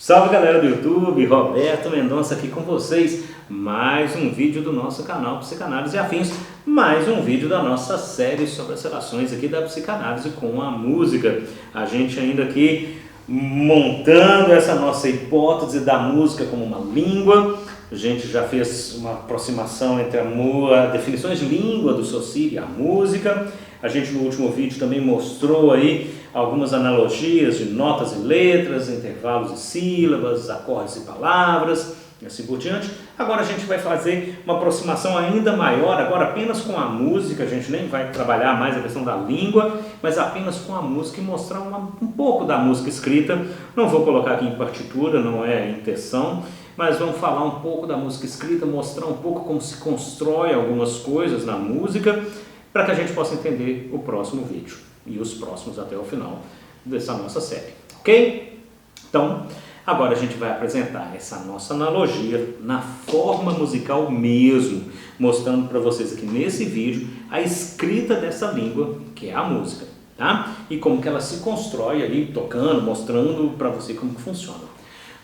Salve galera do YouTube, Roberto Mendonça aqui com vocês, mais um vídeo do nosso canal Psicanálise e Afins, mais um vídeo da nossa série sobre as relações aqui da psicanálise com a música. A gente ainda aqui montando essa nossa hipótese da música como uma língua. A gente já fez uma aproximação entre a definições de língua do Saussure e a música. A gente no último vídeo também mostrou aí algumas analogias de notas e letras, intervalos e sílabas, acordes e palavras, e assim por diante. Agora a gente vai fazer uma aproximação ainda maior, agora apenas com a música. A gente nem vai trabalhar mais a questão da língua, mas apenas com a música e mostrar um pouco da música escrita. Não vou colocar aqui em partitura, não é a intenção, mas vamos falar um pouco da música escrita, mostrar um pouco como se constrói algumas coisas na música, para que a gente possa entender o próximo vídeo e os próximos até o final dessa nossa série, ok? Então, agora a gente vai apresentar essa nossa analogia na forma musical mesmo, mostrando para vocês aqui nesse vídeo a escrita dessa língua, que é a música, tá? E como que ela se constrói ali, tocando, mostrando para você como que funciona.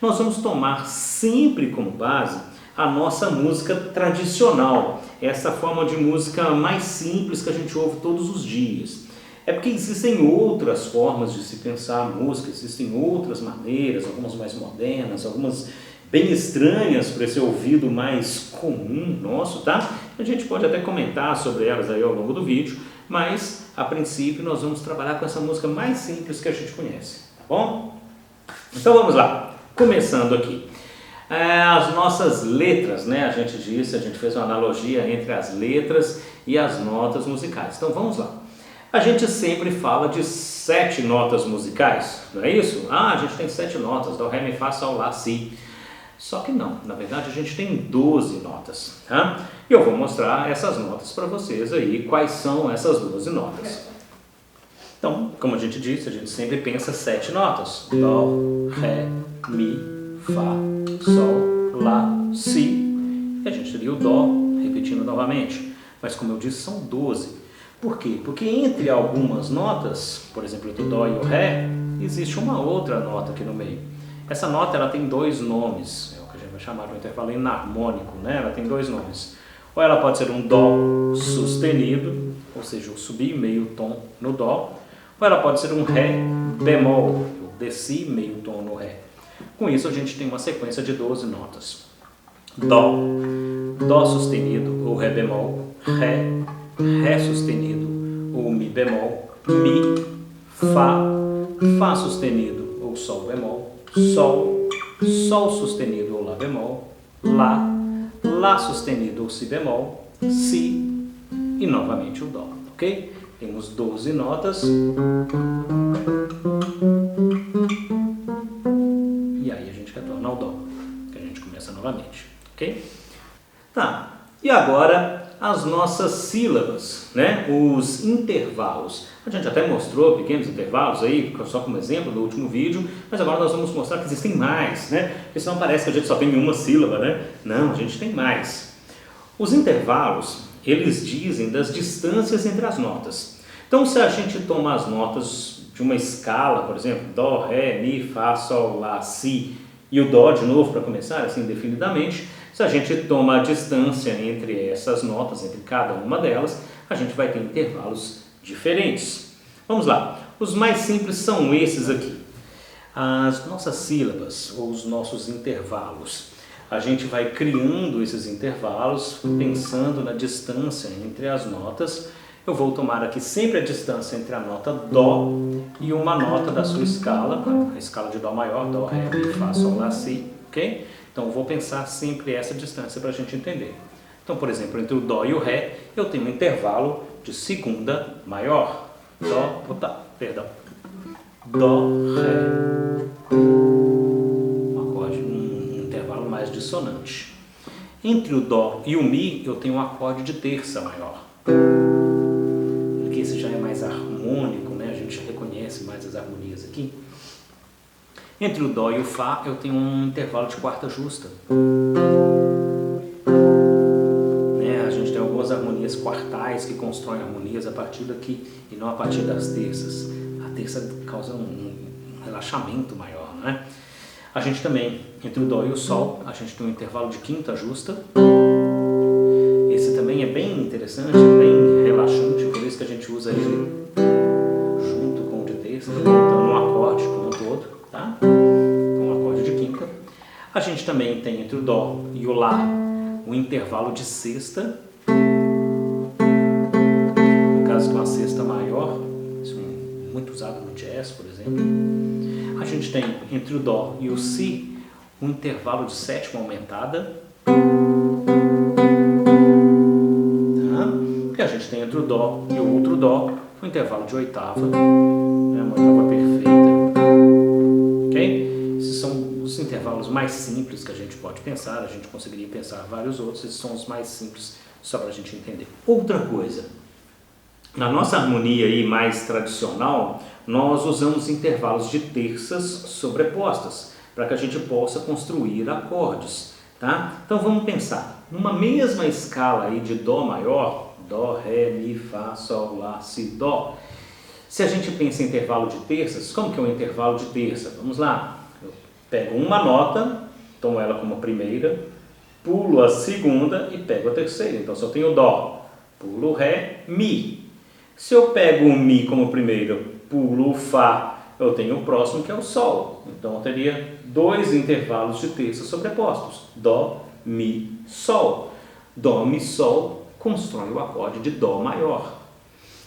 Nós vamos tomar sempre como base a nossa música tradicional, essa forma de música mais simples que a gente ouve todos os dias. É porque existem outras formas de se pensar a música, existem outras maneiras, algumas mais modernas, algumas bem estranhas para esse ouvido mais comum nosso, tá? A gente pode até comentar sobre elas aí ao longo do vídeo, mas a princípio nós vamos trabalhar com essa música mais simples que a gente conhece, tá bom? Então vamos lá, começando aqui. As nossas letras, né? A gente fez uma analogia entre as letras e as notas musicais. Então vamos lá. A gente sempre fala de 7 notas musicais, não é isso? A gente tem 7 notas, Dó, Ré, Mi, Fá, Sol, Lá, Si. Só que não, na verdade a gente tem 12 notas, tá? E eu vou mostrar essas notas para vocês aí, quais são essas 12 notas. Então, como a gente disse, a gente sempre pensa 7 notas. Dó, Ré, Mi, Fá, Sol, Lá, Si. E a gente teria o Dó, repetindo novamente. Mas como eu disse, são 12. Por quê? Porque entre algumas notas, por exemplo, entre o Dó e o Ré, existe uma outra nota aqui no meio. Essa nota ela tem 2 nomes, é o que a gente vai chamar de um intervalo enarmônico, né? Ela tem 2 nomes. Ou ela pode ser um Dó sustenido, ou seja, eu subi meio tom no Dó, ou ela pode ser um Ré bemol, eu desci meio tom no Ré. Com isso a gente tem uma sequência de 12 notas. Dó, Dó sustenido ou Ré bemol, Ré, Ré sustenido ou Mi bemol, Mi, Fá, Fá sustenido ou Sol bemol, Sol, Sol sustenido ou Lá bemol, Lá, Lá sustenido ou Si bemol, Si e novamente o Dó, ok? Temos 12 notas. E aí a gente retorna ao Dó, que a gente começa novamente, ok? Tá, e agora as nossas sílabas, né? Os intervalos. A gente até mostrou pequenos intervalos aí, só como exemplo do último vídeo, mas agora nós vamos mostrar que existem mais, né? Porque senão parece que a gente só tem uma sílaba, né? Não, a gente tem mais. Os intervalos, eles dizem das distâncias entre as notas. Então, se a gente toma as notas de uma escala, por exemplo, Dó, Ré, Mi, Fá, Sol, Lá, Si, e o Dó de novo para começar, assim indefinidamente, se a gente toma a distância entre essas notas, entre cada uma delas, a gente vai ter intervalos diferentes. Vamos lá, os mais simples são esses aqui. As nossas sílabas, ou os nossos intervalos. A gente vai criando esses intervalos, pensando na distância entre as notas. Eu vou tomar aqui sempre a distância entre a nota Dó e uma nota da sua escala, a escala de Dó maior, Dó, Ré, Mi, Fá, Sol, Lá, Si, ok? Então eu vou pensar sempre essa distância para a gente entender. Então, por exemplo, entre o Dó e o Ré, eu tenho um intervalo de segunda maior. Dó, Dó, Ré, um acorde, um intervalo mais dissonante. Entre o Dó e o Mi, eu tenho um acorde de terça maior. Porque esse já é mais harmônico, né? A gente já reconhece mais as harmonias aqui. Entre o Dó e o Fá, eu tenho um intervalo de quarta justa. Né? A gente tem algumas harmonias quartais que constroem harmonias a partir daqui e não a partir das terças. A terça causa um relaxamento maior, né? A gente também, entre o Dó e o Sol, a gente tem um intervalo de quinta justa. Esse também é bem interessante, bem relaxante, por isso que a gente usa ele junto com o de terça, montando um acorde como um todo, tá? Um acorde de quinta. A gente também tem entre o Dó e o Lá um intervalo de sexta. No caso, com a sexta maior, isso é muito usado no jazz, por exemplo. A gente tem entre o Dó e o Si um intervalo de sétima aumentada. A gente tem entre o Dó e o outro Dó um intervalo de oitava, né, uma oitava perfeita, ok? Esses são os intervalos mais simples que a gente pode pensar, a gente conseguiria pensar vários outros, esses são os mais simples, só para a gente entender. Outra coisa, na nossa harmonia aí mais tradicional, nós usamos intervalos de terças sobrepostas, para que a gente possa construir acordes, tá? Então vamos pensar, numa mesma escala aí de Dó maior, Dó, Ré, Mi, Fá, Sol, Lá, Si, Dó. Se a gente pensa em intervalo de terças, como que é um intervalo de terça? Vamos lá. Eu pego uma nota, tomo ela como a primeira, pulo a segunda e pego a terceira. Então, se eu tenho Dó, pulo o Ré, Mi. Se eu pego o Mi como primeiro, pulo o Fá, eu tenho o próximo que é o Sol. Então, eu teria dois intervalos de terças sobrepostos. Dó, Mi, Sol. Dó, Mi, Sol constrói o acorde de Dó maior.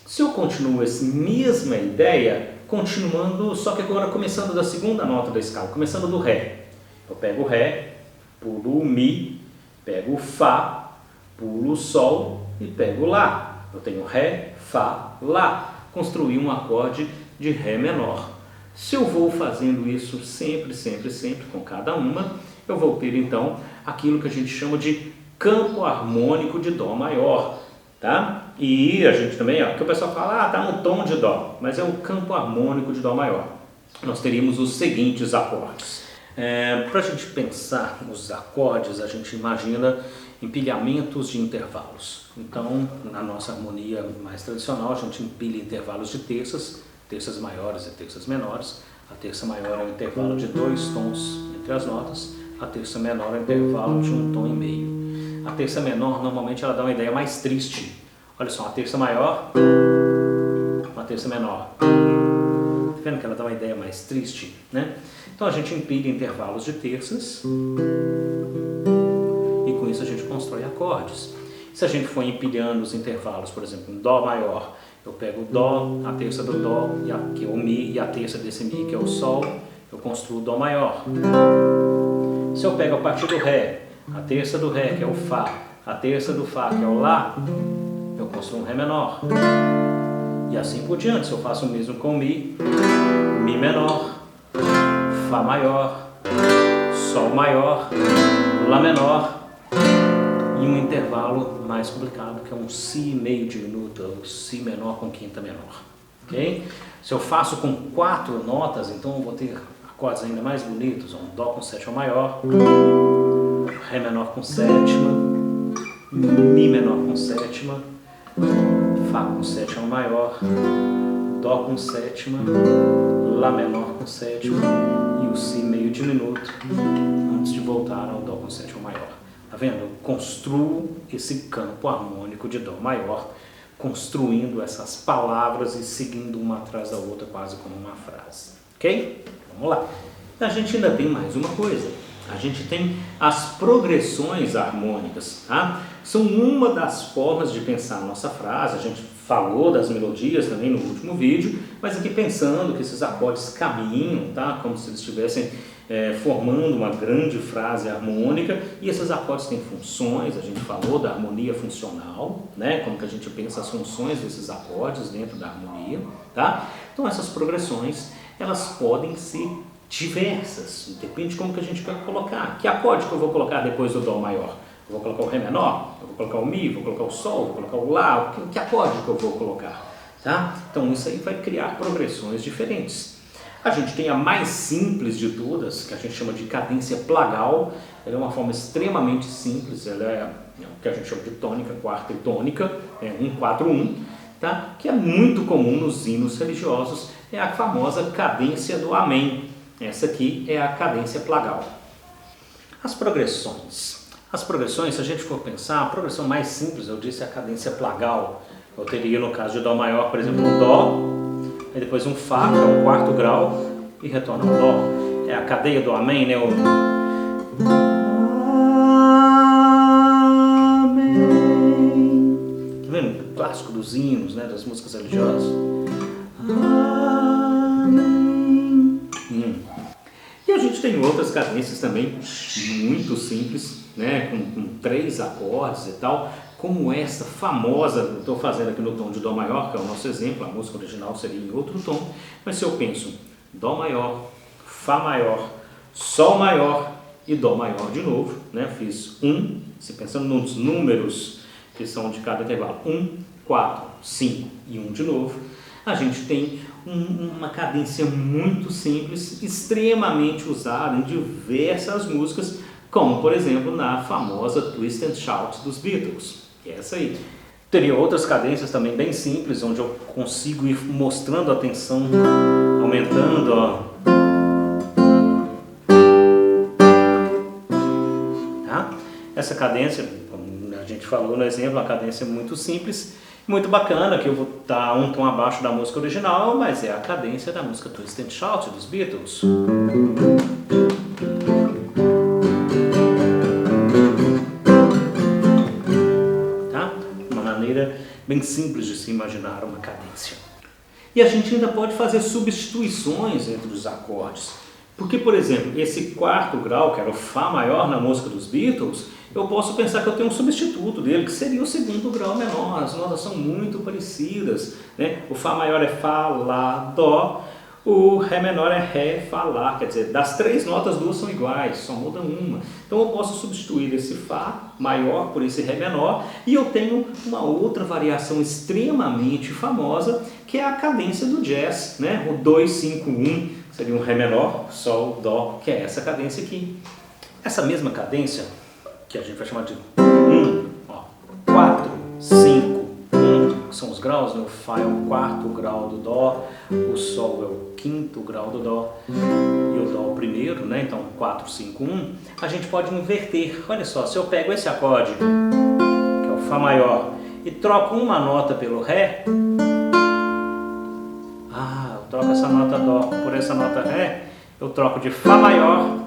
Se eu continuo essa mesma ideia, continuando, só que agora começando da segunda nota da escala, começando do Ré. Eu pego o Ré, pulo o Mi, pego o Fá, pulo o Sol e pego o Lá. Eu tenho Ré, Fá, Lá. Construí um acorde de Ré menor. Se eu vou fazendo isso sempre, sempre, sempre com cada uma, eu vou ter então aquilo que a gente chama de campo harmônico de Dó maior, tá? E a gente também, ó, que o pessoal fala, tá no tom de Dó, mas é o campo harmônico de Dó maior. Nós teríamos os seguintes acordes. Para a gente pensar os acordes, a gente imagina empilhamentos de intervalos. Então, na nossa harmonia mais tradicional, a gente empilha intervalos de terças, terças maiores e terças menores. A terça maior é um intervalo de 2 tons entre as notas, a terça menor é um intervalo de 1 tom e meio. A terça menor, normalmente, ela dá uma ideia mais triste. Olha só, uma terça maior, uma terça menor. Tá vendo que ela dá uma ideia mais triste, né? Então, a gente empilha intervalos de terças e, com isso, a gente constrói acordes. Se a gente for empilhando os intervalos, por exemplo, em Dó maior, eu pego o Dó, a terça do Dó, que é o Mi, e a terça desse Mi, que é o Sol, eu construo o Dó maior. Se eu pego a partir do Ré, a terça do Ré, que é o Fá, a terça do Fá, que é o Lá, eu construo um Ré menor. E assim por diante, se eu faço o mesmo com o Mi, Mi menor, Fá maior, Sol maior, Lá menor, e um intervalo mais complicado, que é um Si meio diminuto, o Si menor com quinta menor. Okay? Se eu faço com 4 notas, então eu vou ter acordes ainda mais bonitos, um Dó com sétima maior, Ré menor com sétima, Mi menor com sétima, Fá com sétima maior, Dó com sétima, Lá menor com sétima e o Si meio diminuto antes de voltar ao Dó com sétima maior. Tá vendo? Eu construo esse campo harmônico de Dó maior, construindo essas palavras e seguindo uma atrás da outra quase como uma frase. Ok? Vamos lá. A gente ainda tem mais uma coisa. A gente tem as progressões harmônicas, tá? São uma das formas de pensar a nossa frase. A gente falou das melodias também no último vídeo, mas aqui pensando que esses acordes caminham, tá? Como se eles estivessem formando uma grande frase harmônica, e esses acordes têm funções. A gente falou da harmonia funcional, né? Como que a gente pensa as funções desses acordes dentro da harmonia, tá? Então essas progressões, elas podem ser diversas, depende de como que a gente quer colocar. Que acorde que eu vou colocar depois do Dó maior? Eu vou colocar o Ré menor? Eu vou colocar o Mi? Vou colocar o Sol? Vou colocar o Lá? Que acorde que eu vou colocar? Tá? Então isso aí vai criar progressões diferentes. A gente tem a mais simples de todas, que a gente chama de cadência plagal. Ela é uma forma extremamente simples, ela é o que a gente chama de tônica, quarta e tônica, 1-4-1, tá? Que é muito comum nos hinos religiosos, é a famosa cadência do Amém. Essa aqui é a cadência plagal. As progressões. As progressões, se a gente for pensar, a progressão mais simples, eu disse, é a cadência plagal. Eu teria, no caso de Dó maior, por exemplo, um Dó, aí depois um Fá, que é o quarto grau, e retorna ao Dó. É a cadeia do Amém, né? Amém. Tá vendo? O clássico dos hinos, né? Das músicas religiosas. Amém. E a gente tem outras cadências também muito simples, né? Com 3 acordes e tal, como essa famosa, eu estou fazendo aqui no tom de Dó maior, que é o nosso exemplo, a música original seria em outro tom, mas se eu penso Dó maior, Fá maior, Sol maior e Dó maior de novo, né? Fiz se pensando nos números que são de cada intervalo, 1, 4, 5 e 1 de novo, a gente tem uma cadência muito simples, extremamente usada em diversas músicas, como por exemplo na famosa Twist and Shout dos Beatles, que é essa aí. Teria outras cadências também bem simples, onde eu consigo ir mostrando a tensão, aumentando, ó. Tá? Essa cadência, como a gente falou no exemplo, a cadência é muito simples, muito bacana, que eu vou estar um tom abaixo da música original, mas é a cadência da música Twist and Shout dos Beatles. Tá? Uma maneira bem simples de se imaginar uma cadência. E a gente ainda pode fazer substituições entre os acordes. Porque, por exemplo, esse quarto grau, que era o Fá maior na música dos Beatles, eu posso pensar que eu tenho um substituto dele, que seria o segundo grau menor. As notas são muito parecidas, né? O Fá maior é Fá, Lá, Dó. O Ré menor é Ré, Fá, Lá. Quer dizer, das 3 notas, 2 são iguais, só muda uma. Então eu posso substituir esse Fá maior por esse Ré menor. E eu tenho uma outra variação extremamente famosa, que é a cadência do jazz, né? O 2, 5, 1, seria um Ré menor, Sol, Dó, que é essa cadência aqui. Essa mesma cadência, que a gente vai chamar de 4, 5, 1, que são os graus, né? O Fá é o 4º grau do Dó, o Sol é o 5º grau do Dó e o Dó é o primeiro, né? Então 4, 5, 1, a gente pode inverter. Olha só, se eu pego esse acorde, que é o Fá maior, e troco uma nota pelo Ré, eu troco essa nota Dó por essa nota Ré, eu troco de Fá maior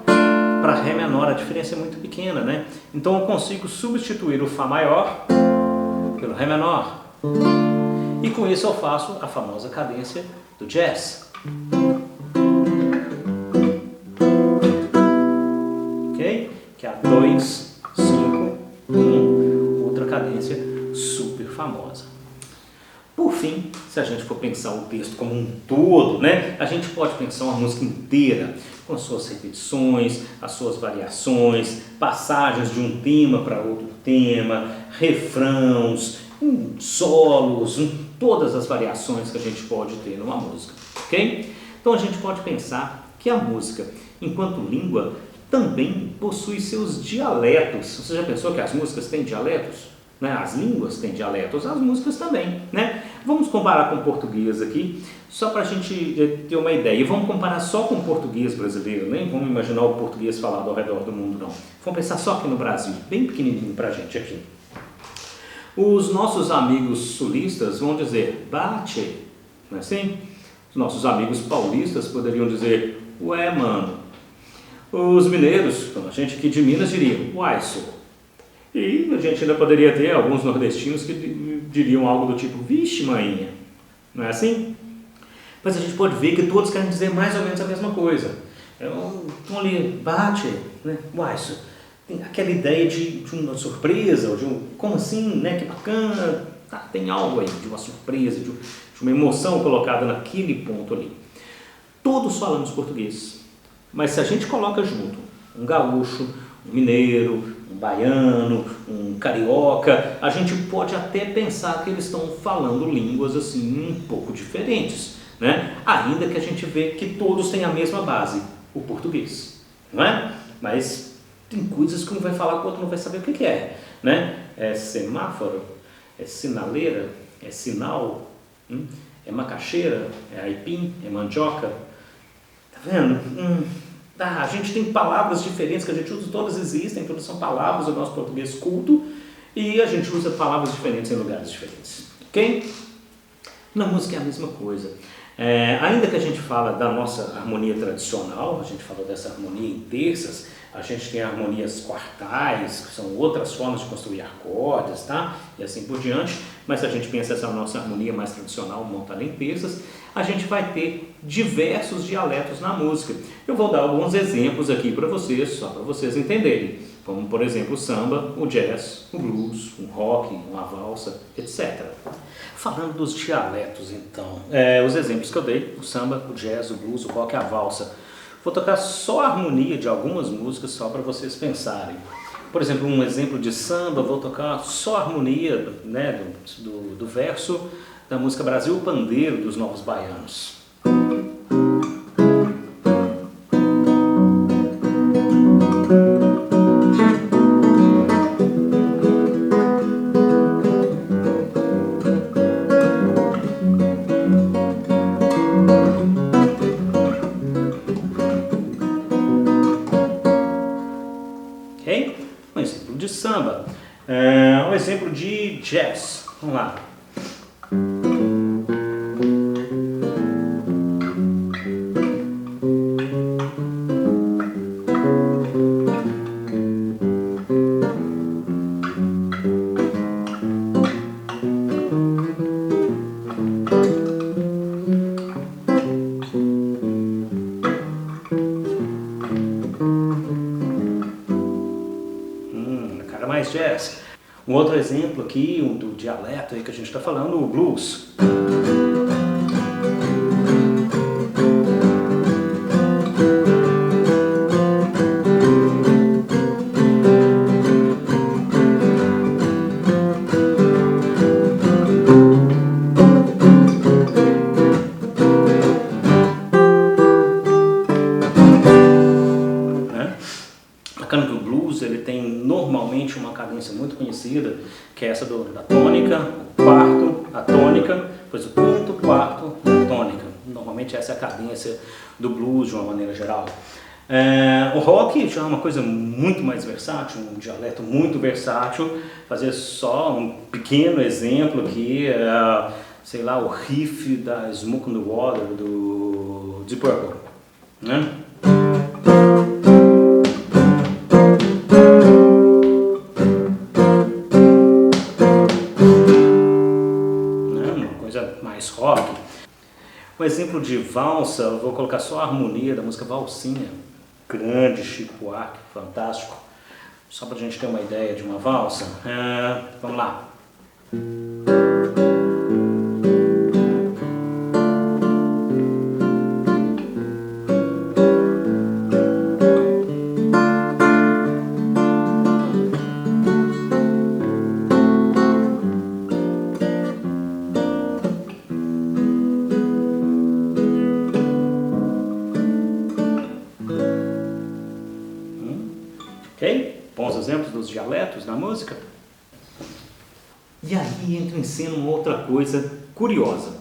para Ré menor, a diferença é muito pequena, né? Então eu consigo substituir o Fá maior pelo Ré menor. E com isso eu faço a famosa cadência do jazz. Ok? Que é a 2, 5, 1. Outra cadência super famosa. Por fim, se a gente for pensar o texto como um todo, né, a gente pode pensar uma música inteira, com as suas repetições, as suas variações, passagens de um tema para outro tema, refrãos, solos, todas as variações que a gente pode ter numa música, ok? Então a gente pode pensar que a música, enquanto língua, também possui seus dialetos. Você já pensou que as músicas têm dialetos? Né? As línguas têm dialetos, as músicas também, né? Vamos comparar com o português aqui, só para a gente ter uma ideia. E vamos comparar só com o português brasileiro, nem vamos imaginar o português falado ao redor do mundo, não. Vamos pensar só aqui no Brasil, bem pequenininho para a gente aqui. Os nossos amigos sulistas vão dizer bate, não é assim? Os nossos amigos paulistas poderiam dizer ué, mano. Os mineiros, a gente aqui de Minas, diria uai, sou. E a gente ainda poderia ter alguns nordestinos que diriam algo do tipo, vixe, mainha, não é assim? Mas a gente pode ver que todos querem dizer mais ou menos a mesma coisa. Então ali, bate, né? Uai, isso tem aquela ideia de uma surpresa, ou de como assim, né? Que bacana, tem algo aí, de uma surpresa, de uma emoção colocada naquele ponto ali. Todos falamos português, mas se a gente coloca junto um gaúcho, um mineiro, um baiano, um carioca, a gente pode até pensar que eles estão falando línguas assim um pouco diferentes, né? Ainda que a gente vê que todos têm a mesma base, o português, não é? Mas tem coisas que um vai falar que o outro não vai saber o que é, né? É semáforo, é sinaleira, é sinal, é macaxeira, é aipim, é mandioca. Tá vendo? A gente tem palavras diferentes que a gente usa, todas existem, todas são palavras do nosso português culto, e a gente usa palavras diferentes em lugares diferentes, ok? Na música é a mesma coisa. Ainda que a gente fala da nossa harmonia tradicional, a gente fala dessa harmonia em terças, a gente tem harmonias quartais, que são outras formas de construir acordes, tá? E assim por diante, mas se a gente pensa essa nossa harmonia mais tradicional, montada em terças, a gente vai ter diversos dialetos na música. Eu vou dar alguns exemplos aqui para vocês, só para vocês entenderem, como por exemplo o samba, o jazz, o blues, o rock, uma valsa, etc. Falando dos dialetos então, os exemplos que eu dei, o samba, o jazz, o blues, o rock, a valsa. Vou tocar só a harmonia de algumas músicas só para vocês pensarem. Por exemplo, um exemplo de samba, vou tocar só a harmonia, né, do verso da música Brasil Pandeiro dos Novos Baianos. Um exemplo de samba, um exemplo de jazz, vamos lá. Mais jazz. Um outro exemplo aqui, do dialeto aí que a gente está falando, o blues. Bacana que o blues ele tem normalmente uma cadência muito conhecida, que é essa da tônica, o quarto, a tônica, depois o quinto, quarto e a tônica. Normalmente essa é a cadência do blues de uma maneira geral. O rock já é uma coisa muito mais versátil, um dialeto muito versátil. Fazer só um pequeno exemplo aqui, sei lá, o riff da Smoke on the Water do Deep Purple, né? Mais rock. Um exemplo de valsa, eu vou colocar só a harmonia da música Valsinha. Grande Chico Buarque, fantástico. Só para a gente ter uma ideia de uma valsa. Vamos lá. Ok? Bons exemplos dos dialetos na música. E aí entra em cena uma outra coisa curiosa.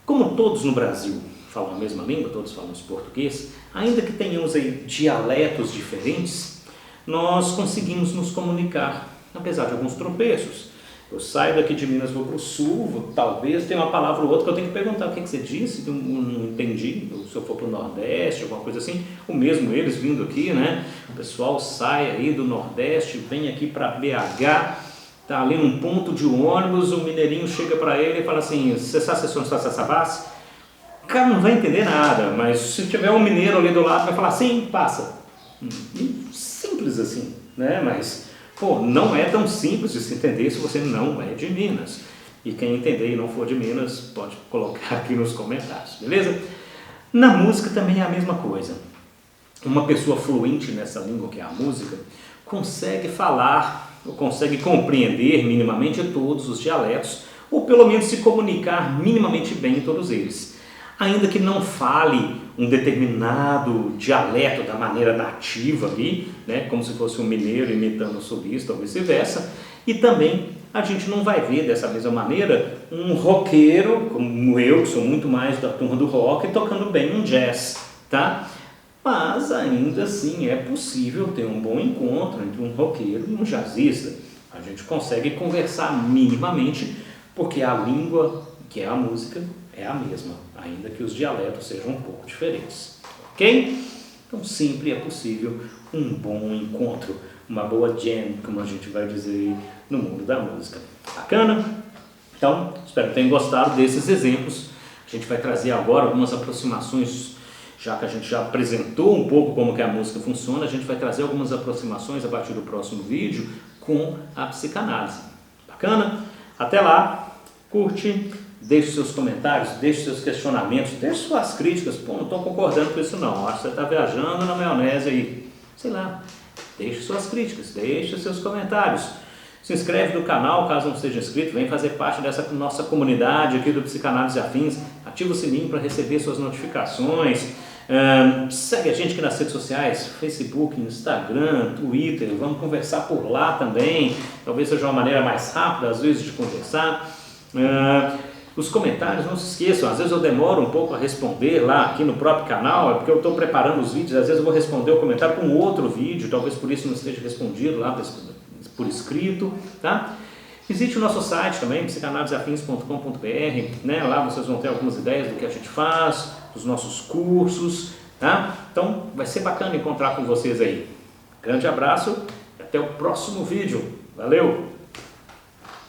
Como todos no Brasil falam a mesma língua, todos falamos português, ainda que tenhamos aí dialetos diferentes, nós conseguimos nos comunicar, apesar de alguns tropeços. Eu saio daqui de Minas, vou para o Sul, talvez tenha uma palavra ou outra que eu tenho que perguntar o que você disse, não entendi. Se eu for para o Nordeste, alguma coisa assim, o mesmo eles vindo aqui, né? O pessoal sai aí do Nordeste, vem aqui para BH, tá ali num ponto de ônibus, o mineirinho chega para ele e fala assim, você sabe se está Sassabás? O cara não vai entender nada, mas se tiver um mineiro ali do lado, vai falar, sim, passa. Simples assim, né? Mas... pô, não é tão simples de se entender se você não é de Minas. E quem entender e não for de Minas, pode colocar aqui nos comentários, beleza? Na música também é a mesma coisa. Uma pessoa fluente nessa língua que é a música, consegue falar, ou consegue compreender minimamente todos os dialetos, ou pelo menos se comunicar minimamente bem em todos eles. Ainda que não fale um determinado dialeto da maneira nativa ali, né, como se fosse um mineiro imitando um sulista ou vice-versa, e também a gente não vai ver dessa mesma maneira um roqueiro, como eu, que sou muito mais da turma do rock, tocando bem um jazz, tá? Mas ainda assim é possível ter um bom encontro entre um roqueiro e um jazzista. A gente consegue conversar minimamente, porque a língua, que é a música, é a mesma, ainda que os dialetos sejam um pouco diferentes, ok? Então sempre é possível um bom encontro, uma boa jam, como a gente vai dizer aí no mundo da música. Bacana? Então, espero que tenham gostado desses exemplos. A gente vai trazer agora algumas aproximações, já que a gente já apresentou um pouco como que a música funciona, a gente vai trazer algumas aproximações a partir do próximo vídeo com a psicanálise. Bacana? Até lá, curte, deixe seus comentários, deixe seus questionamentos, deixe suas críticas. Pô, não estou concordando com isso não, acho que você está viajando na maionese aí. Sei lá, deixe suas críticas, deixe seus comentários. Se inscreve no canal, caso não seja inscrito, vem fazer parte dessa nossa comunidade aqui do Psicanálise e Afins, ativa o sininho para receber suas notificações, segue a gente aqui nas redes sociais, Facebook, Instagram, Twitter, vamos conversar por lá também, talvez seja uma maneira mais rápida às vezes de conversar. Os comentários, não se esqueçam, às vezes eu demoro um pouco a responder lá aqui no próprio canal, é porque eu estou preparando os vídeos, às vezes eu vou responder o comentário com outro vídeo, talvez por isso não esteja respondido lá por escrito, tá? Visite o nosso site também, psicanaliseafins.com.br, né? Lá vocês vão ter algumas ideias do que a gente faz, dos nossos cursos, tá? Então vai ser bacana encontrar com vocês aí. Grande abraço e até o próximo vídeo. Valeu!